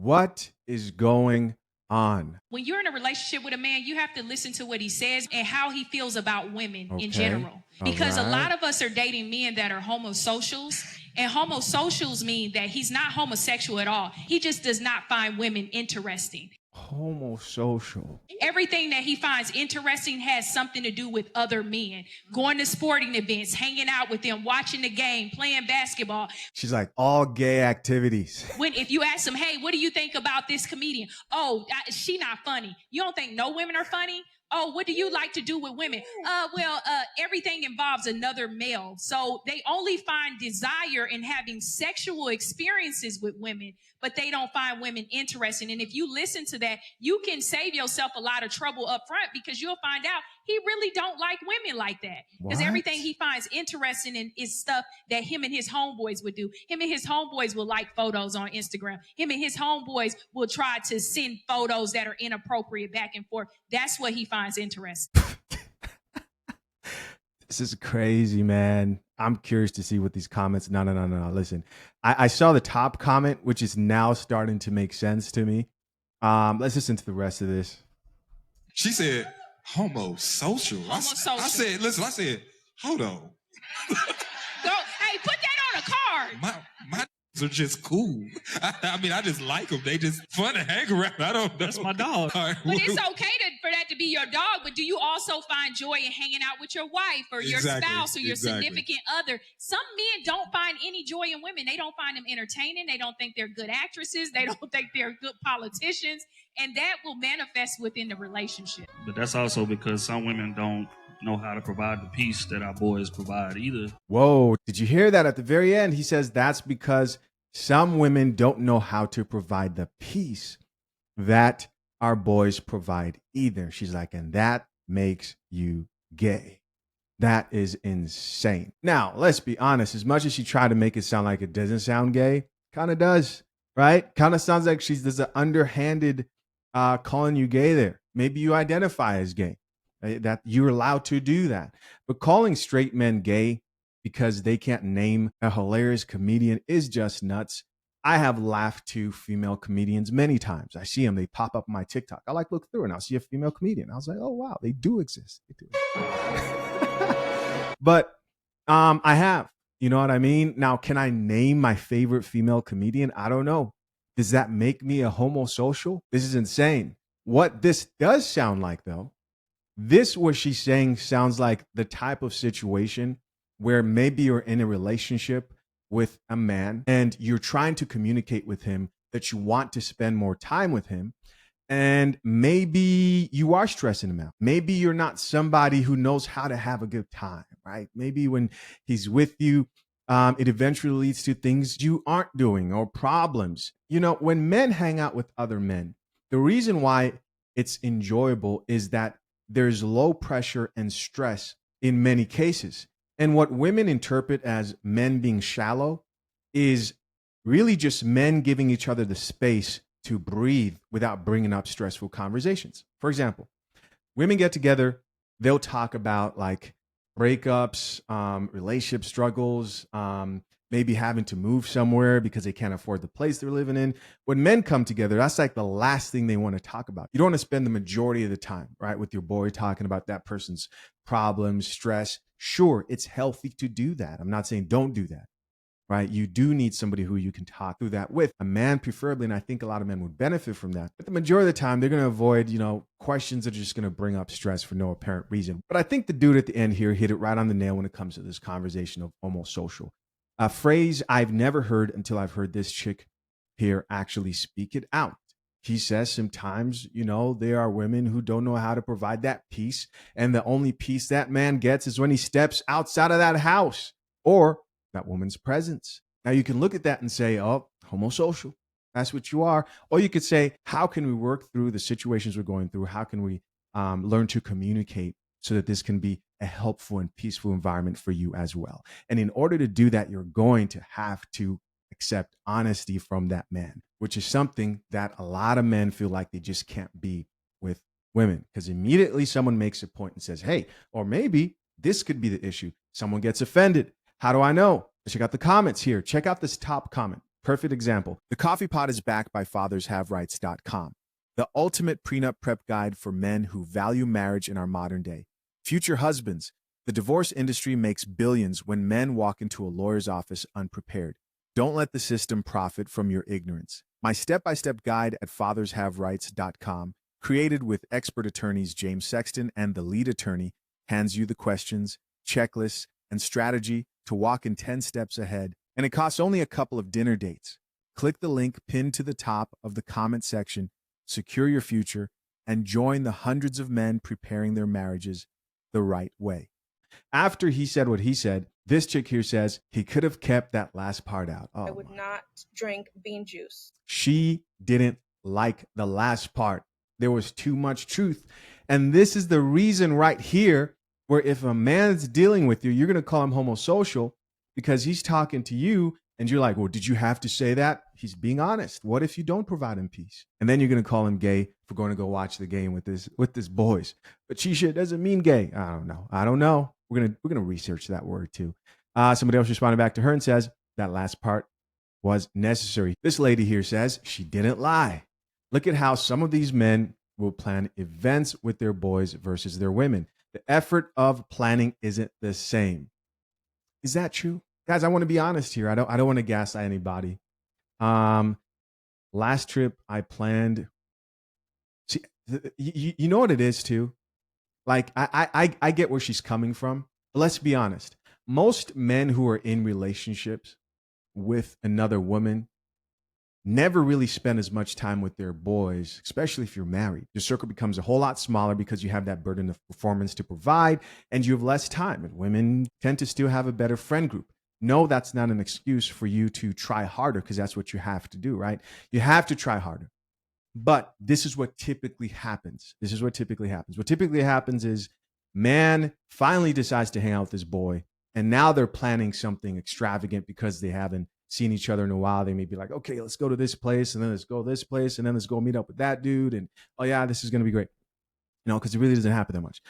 What is going on? When you're in a relationship with a man, you have to listen to what he says and how he feels about women in Okay. general. All Because a right. lot of us are dating men that are homosocials, and homosocials mean that he's not homosexual at all. He just does not find women interesting. Homosocial. Everything that he finds interesting has something to do with other men. Going to sporting events, hanging out with them, watching the game, playing basketball. She's like, all gay activities. If you ask him, hey, what do you think about this comedian? Oh, she not funny. You don't think no women are funny? Oh, what do you like to do with women? Everything involves another male. So they only find desire in having sexual experiences with women, but they don't find women interesting. And if you listen to that, you can save yourself a lot of trouble up front, because you'll find out he really don't like women like that. Because everything he finds interesting in is stuff that him and his homeboys would do. Him and his homeboys will like photos on Instagram. Him and his homeboys will try to send photos that are inappropriate back and forth. That's what he finds interesting. This is crazy, man. I'm curious to see what these comments. No. Listen, I saw the top comment, which is now starting to make sense to me. Let's listen to the rest of this. She said, homosocial. Homosocial. I said, hold on. Hey, put that on a card. My are just cool. I mean, I just like them. They just fun to hang around. I don't know. That's my dog. Right, but it's okay for that to be your dog, but do you also find joy in hanging out with your wife or your spouse or your significant other? Some men don't find any joy in women. They don't find them entertaining. They don't think they're good actresses. They don't think they're good politicians. And that will manifest within the relationship. But that's also because some women don't know how to provide the peace that our boys provide either. Whoa, did you hear that at the very end? He says that's because some women don't know how to provide the peace that our boys provide either. She's like, and that makes you gay. That is insane. Now, let's be honest. As much as she tried to make it sound like it doesn't sound gay, kind of does, right? Kind of sounds like there's an underhanded calling you gay there. Maybe you identify as gay, that you're allowed to do that. But calling straight men gay because they can't name a hilarious comedian is just nuts. I have laughed to female comedians many times. I see them, they pop up on my TikTok. I like look through and I'll see a female comedian. I was like, oh, wow, they do exist. They do. But I have, you know what I mean? Now, can I name my favorite female comedian? I don't know. Does that make me a homosocial? This is insane. What this does sound like, though, what she's saying sounds like the type of situation where maybe you're in a relationship with a man and you're trying to communicate with him that you want to spend more time with him. And maybe you are stressing him out. Maybe you're not somebody who knows how to have a good time, right? Maybe when he's with you, it eventually leads to things you aren't doing or problems. You know, when men hang out with other men, the reason why it's enjoyable is that there's low pressure and stress in many cases. And what women interpret as men being shallow is really just men giving each other the space to breathe without bringing up stressful conversations. For example, women get together, they'll talk about like breakups, relationship struggles, maybe having to move somewhere because they can't afford the place they're living in. When men come together, that's like the last thing they want to talk about. You don't want to spend the majority of the time, right, with your boy talking about that person's problems, stress. Sure, it's healthy to do that. I'm not saying don't do that, right? You do need somebody who you can talk through that with, a man preferably, and I think a lot of men would benefit from that. But the majority of the time, they're going to avoid, questions that are just going to bring up stress for no apparent reason. But I think the dude at the end here hit it right on the nail when it comes to this conversation of homosocial. A phrase I've never heard until I've heard this chick here actually speak it out. He says sometimes, there are women who don't know how to provide that peace. And the only peace that man gets is when he steps outside of that house or that woman's presence. Now you can look at that and say, oh, homosocial. That's what you are. Or you could say, how can we work through the situations we're going through? How can we learn to communicate so that this can be a helpful and peaceful environment for you as well? And in order to do that, you're going to have to accept honesty from that man, which is something that a lot of men feel like they just can't be with women, because immediately someone makes a point and says, hey, or maybe this could be the issue. Someone gets offended. How do I know? Check out the comments here. Check out this top comment Perfect example. The Coffee Pot is backed by fathershaverights.com, the ultimate prenup prep guide for men who value marriage in our modern day. Future husbands, the divorce industry makes billions when men walk into a lawyer's office unprepared. Don't let the system profit from your ignorance. My step-by-step guide at fathershaverights.com, created with expert attorneys James Sexton and the lead attorney, hands you the questions, checklists, and strategy to walk in 10 steps ahead. And it costs only a couple of dinner dates. Click the link pinned to the top of the comment section, secure your future, and join the hundreds of men preparing their marriages the right way. After he said what he said, this chick here says he could have kept that last part out. I would not drink bean juice. She didn't like the last part. There was too much truth. And this is the reason right here where if a man's dealing with you, you're going to call him homosocial because he's talking to you and you're like, well, did you have to say that? He's being honest. What if you don't provide him peace? And then you're going to call him gay for going to go watch the game with this boys. But Shisha doesn't mean gay. I don't know. We're gonna research that word too. Somebody else responded back to her and says that last part was necessary. This lady here says she didn't lie. Look at how some of these men will plan events with their boys versus their women. The effort of planning isn't the same. Is that true? Guys, I want to be honest here. I don't want to gaslight anybody. Last trip I planned. See, you know what it is too? Like, I get where she's coming from. But let's be honest. Most men who are in relationships with another woman never really spend as much time with their boys, especially if you're married. Your circle becomes a whole lot smaller because you have that burden of performance to provide and you have less time. And women tend to still have a better friend group. No, that's not an excuse for you to try harder because that's what you have to do, right? You have to try harder. But this is what typically happens. What typically happens is man finally decides to hang out with this boy, and now they're planning something extravagant because they haven't seen each other in a while. They may be like, okay, let's go to this place, and then let's go this place, and then let's go meet up with that dude, and oh yeah, this is going to be great. Because it really doesn't happen that much.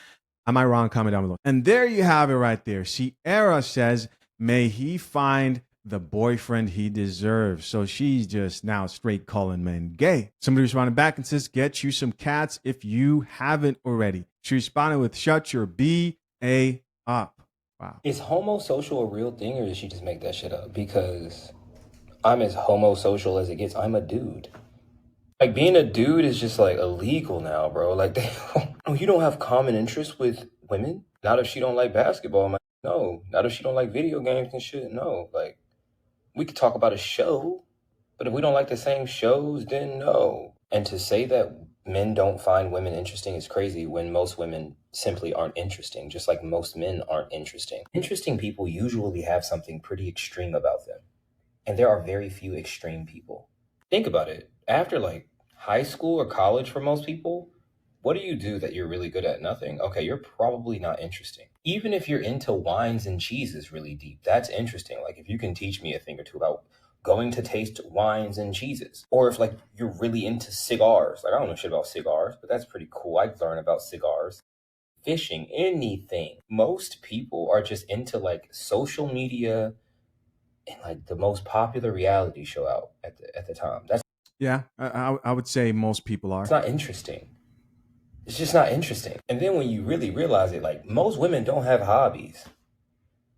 Am I wrong? Comment down below. And there you have it right there. Sierra says, may he find the boyfriend he deserves. So she's just now straight calling men gay. Somebody responded back and says, get you some cats if you haven't already. She responded with, shut your B-A up. Wow. Is homosocial a real thing, or did she just make that shit up? Because I'm as homosocial as it gets. I'm a dude. Like, being a dude is just like illegal now, bro. Like, you don't have common interests with women? Not if she don't like basketball. I'm like, no. Not if she don't like video games and shit. No. Like, we could talk about a show, but if we don't like the same shows, then no. And to say that men don't find women interesting is crazy when most women simply aren't interesting, just like most men aren't interesting. Interesting people usually have something pretty extreme about them. And there are very few extreme people. Think about it. After like high school or college for most people, what do you do that you're really good at? Nothing. Okay, you're probably not interesting. Even if you're into wines and cheeses really deep, that's interesting. Like if you can teach me a thing or two about going to taste wines and cheeses. Or if like you're really into cigars. Like I don't know shit about cigars, but that's pretty cool. I'd learn about cigars. Fishing, anything. Most people are just into like social media and like the most popular reality show out at the time. That's I would say most people are. It's not interesting. It's just not interesting. And then when you really realize it, like most women don't have hobbies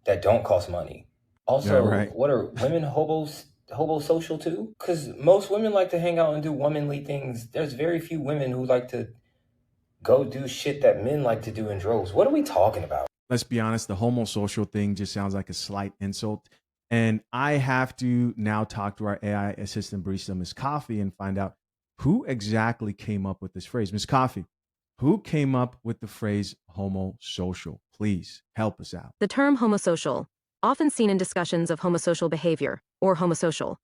that don't cost money. Also, What are women homosocial too? Because most women like to hang out and do womanly things. There's very few women who like to go do shit that men like to do in droves. What are we talking about? Let's be honest, the homosocial thing just sounds like a slight insult. And I have to now talk to our AI assistant barista, Ms. Coffee, and find out who exactly came up with this phrase. Ms. Coffee, who came up with the phrase homosocial? Please help us out. The term homosocial, often seen in discussions of homosocial behavior, or homosocial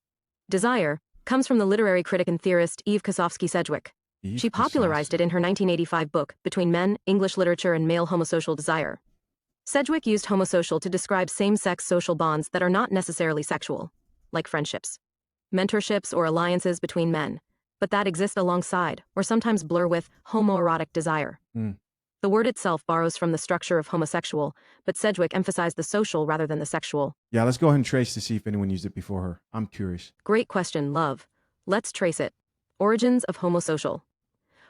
desire, comes from the literary critic and theorist Eve Kosofsky-Sedgwick. She popularized it in her 1985 book, Between Men, English Literature and Male Homosocial Desire. Sedgwick used homosocial to describe same-sex social bonds that are not necessarily sexual, like friendships, mentorships, or alliances between men, but that exist alongside, or sometimes blur with, homoerotic desire. The The word itself borrows from the structure of homosexual, but Sedgwick emphasized the social rather than the sexual. Yeah, let's go ahead and trace to see if anyone used it before her. I'm curious. Great question, love. Let's trace it. Origins of homosocial.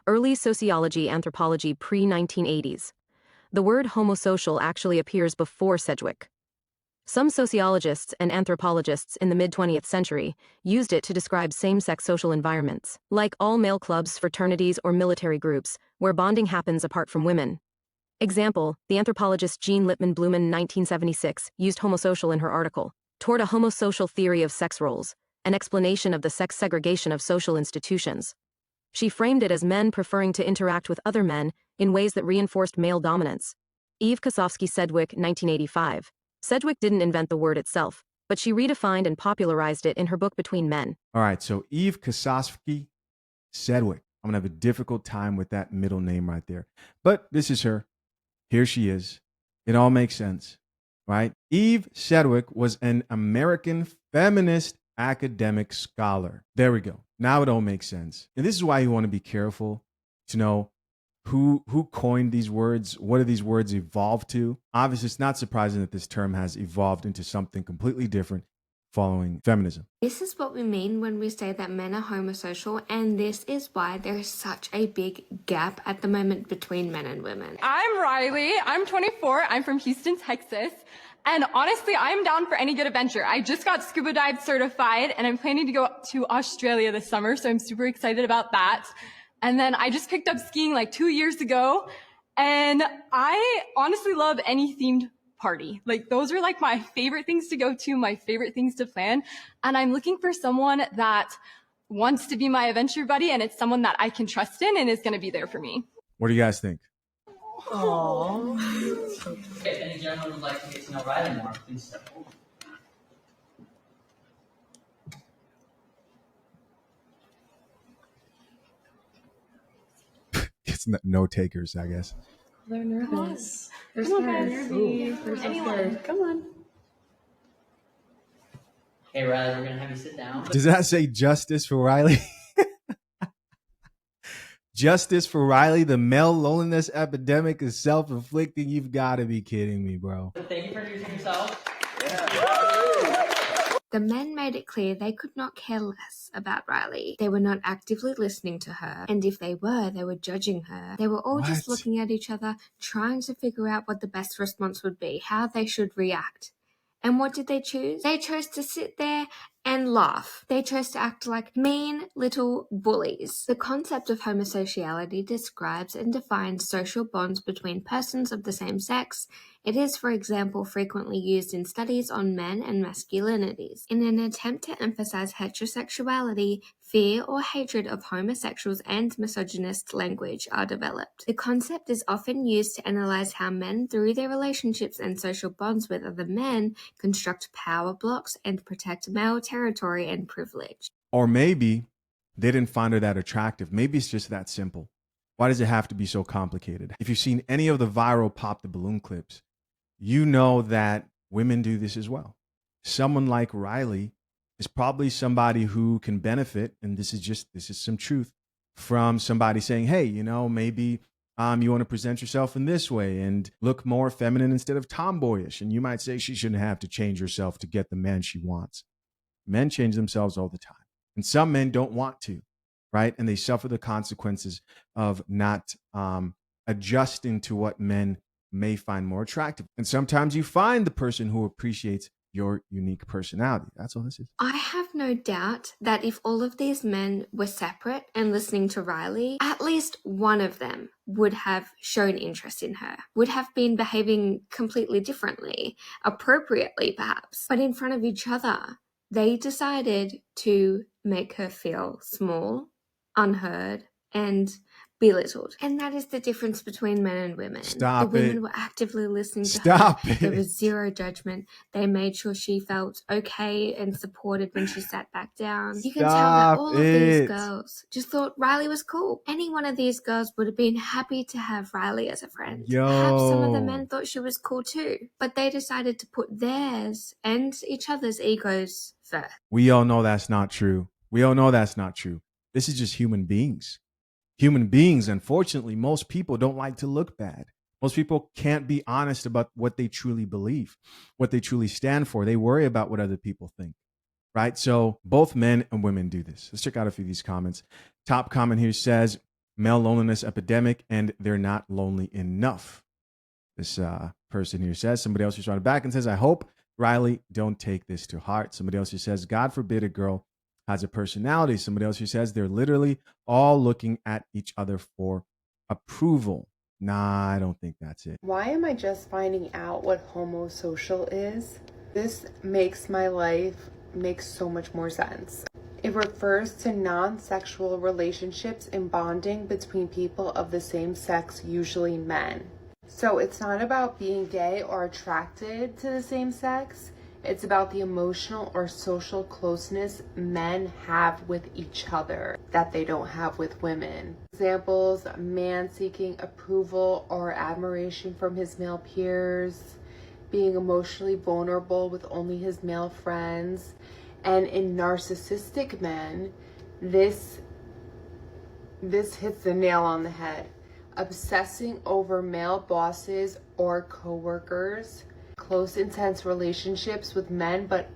Early sociology anthropology pre-1980s. The word homosocial actually appears before Sedgwick. Some sociologists and anthropologists in the mid-20th century used it to describe same-sex social environments, like all-male clubs, fraternities, or military groups, where bonding happens apart from women. Example, the anthropologist Jean Lippmann Blumen 1976 used homosocial in her article, Toward a Homosocial Theory of Sex Roles, an explanation of the sex segregation of social institutions. She framed it as men preferring to interact with other men in ways that reinforced male dominance. Eve Kosofsky Sedgwick, 1985. Sedgwick didn't invent the word itself, but she redefined and popularized it in her book Between Men. All right, so Eve Kosofsky Sedgwick. I'm going to have a difficult time with that middle name right there. But this is her. Here she is. It all makes sense, right? Eve Sedgwick was an American feminist academic scholar. There we go. Now it all makes sense. And this is why you want to be careful to know who coined these words. What do these words evolve to? Obviously, it's not surprising that this term has evolved into something completely different following feminism. This is what we mean when we say that men are homosocial, and this is why there is such a big gap at the moment between men and women. I'm Riley. I'm 24. I'm from Houston, Texas. And honestly, I'm down for any good adventure. I just got scuba dive certified and I'm planning to go to Australia this summer, so I'm super excited about that. And then I just picked up skiing like 2 years ago, and I honestly love any themed party. Like, those are like my favorite things to go to, my favorite things to plan. And I'm looking for someone that wants to be my adventure buddy, and it's someone that I can trust in and is going to be there for me. What do you guys think? Aww. If any gentleman would like to get to know Riley more, please step forward. It's no takers, I guess. They're nervous. They're scared. They're so scared. Come on. Hey, Riley, we're going to have you sit down. Does that say justice for Riley? Justice for Riley, the male loneliness epidemic is self-inflicting. You've got to be kidding me, bro. Thank you for introducing yourself. The men made it clear they could not care less about Riley. They were not actively listening to her, and if they were judging her. They were all just looking at each other, trying to figure out what the best response would be, how they should react. And what did they choose? They chose to sit there and laugh. They chose to act like mean little bullies. The concept of homosociality describes and defines social bonds between persons of the same sex. It is, for example, frequently used in studies on men and masculinities. In an attempt to emphasize heterosexuality, fear or hatred of homosexuals and misogynist language are developed. The concept is often used to analyze how men, through their relationships and social bonds with other men, construct power blocks and protect male territory and privilege. Or maybe they didn't find her that attractive. Maybe it's just that simple. Why does it have to be so complicated? If you've seen any of the viral Pop the Balloon clips, you know that women do this as well. Someone like Riley is probably somebody who can benefit, and this is some truth, from somebody saying, hey, maybe you want to present yourself in this way and look more feminine instead of tomboyish. And you might say she shouldn't have to change herself to get the man she wants. Men change themselves all the time. And some men don't want to, right? And they suffer the consequences of not adjusting to what men may find more attractive. And sometimes you find the person who appreciates your unique personality. That's all this is. I have no doubt that if all of these men were separate and listening to Riley, at least one of them would have shown interest in her, would have been behaving completely differently, appropriately perhaps. But in front of each other, they decided to make her feel small, unheard, and belittled. And that is the difference between men and women. Stop the it. women were actively listening to Stop her. it. There was zero judgment. They made sure she felt okay and supported when she sat back down. You can tell that all of these girls just thought Riley was cool. Any one of these girls would have been happy to have Riley as a friend. Perhaps some of the men thought she was cool too, but they decided to put theirs and each other's egos first. We all know that's not true. We all know that's not true. This is just human beings. human beings, unfortunately, most people don't like to look bad. Most people can't be honest about what they truly believe, what they truly stand for. They worry about what other people think, right? So both men and women do this. Let's check out a few of these comments. Top comment here says, male loneliness epidemic, and they're not lonely enough. This person here says, somebody else responded back and says, I hope Riley don't take this to heart. Somebody else here says, God forbid a girl has a personality. Somebody else here says, they're literally all looking at each other for approval. Nah, I don't think that's it. Why am I just finding out what homosocial is? This makes my life make so much more sense. It refers to non-sexual relationships and bonding between people of the same sex, usually men. So it's not about being gay or attracted to the same sex. It's about the emotional or social closeness men have with each other that they don't have with women. Examples, a man seeking approval or admiration from his male peers, being emotionally vulnerable with only his male friends. And in narcissistic men, this hits the nail on the head. Obsessing over male bosses or coworkers, close intense relationships with men, but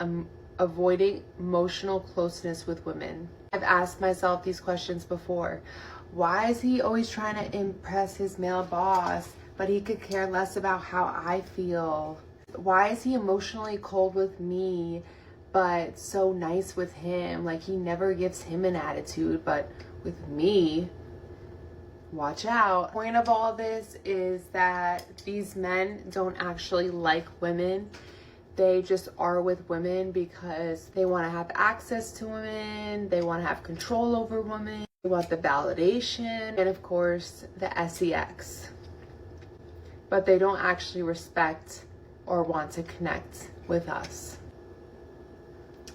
avoiding emotional closeness with women. I've asked myself these questions before. Why is he always trying to impress his male boss, but he could care less about how I feel? Why is he emotionally cold with me, but so nice with him? Like, he never gives him an attitude, but with me, watch out. The point of all this is that these men don't actually like women. They just are with women because they want to have access to women. They want to have control over women. They want the validation and, of course, the sex. But they don't actually respect or want to connect with us.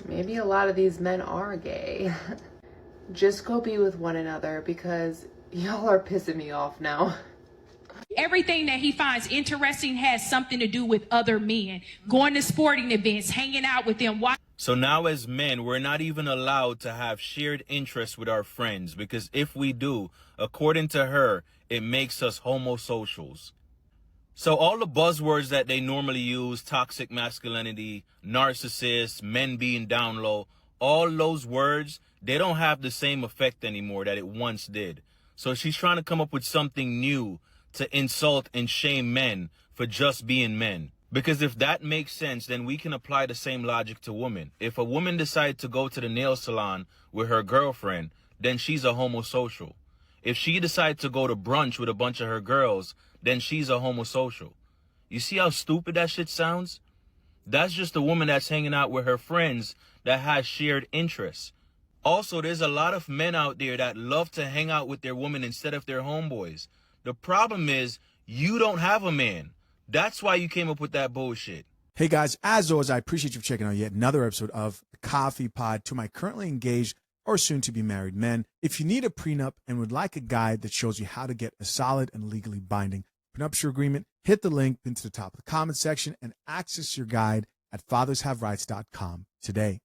Maybe a lot of these men are gay. Just go be with one another because y'all are pissing me off now. Everything that he finds interesting has something to do with other men. Going to sporting events, hanging out with them. So now as men, we're not even allowed to have shared interests with our friends, because if we do, according to her, it makes us homosocials. So all the buzzwords that they normally use, toxic masculinity, narcissists, men being down low, all those words, they don't have the same effect anymore that it once did. So she's trying to come up with something new to insult and shame men for just being men. Because if that makes sense, then we can apply the same logic to women. If a woman decides to go to the nail salon with her girlfriend, then she's a homosocial. If she decides to go to brunch with a bunch of her girls, then she's a homosocial. You see how stupid that shit sounds? That's just a woman that's hanging out with her friends that has shared interests. Also, there's a lot of men out there that love to hang out with their women instead of their homeboys. The problem is, you don't have a man. That's why you came up with that bullshit. Hey guys, as always, I appreciate you for checking out yet another episode of the Coffee Pod. To my currently engaged or soon to be married men, if you need a prenup and would like a guide that shows you how to get a solid and legally binding prenuptial agreement, hit the link into the top of the comment section and access your guide at fathershaverights.com today.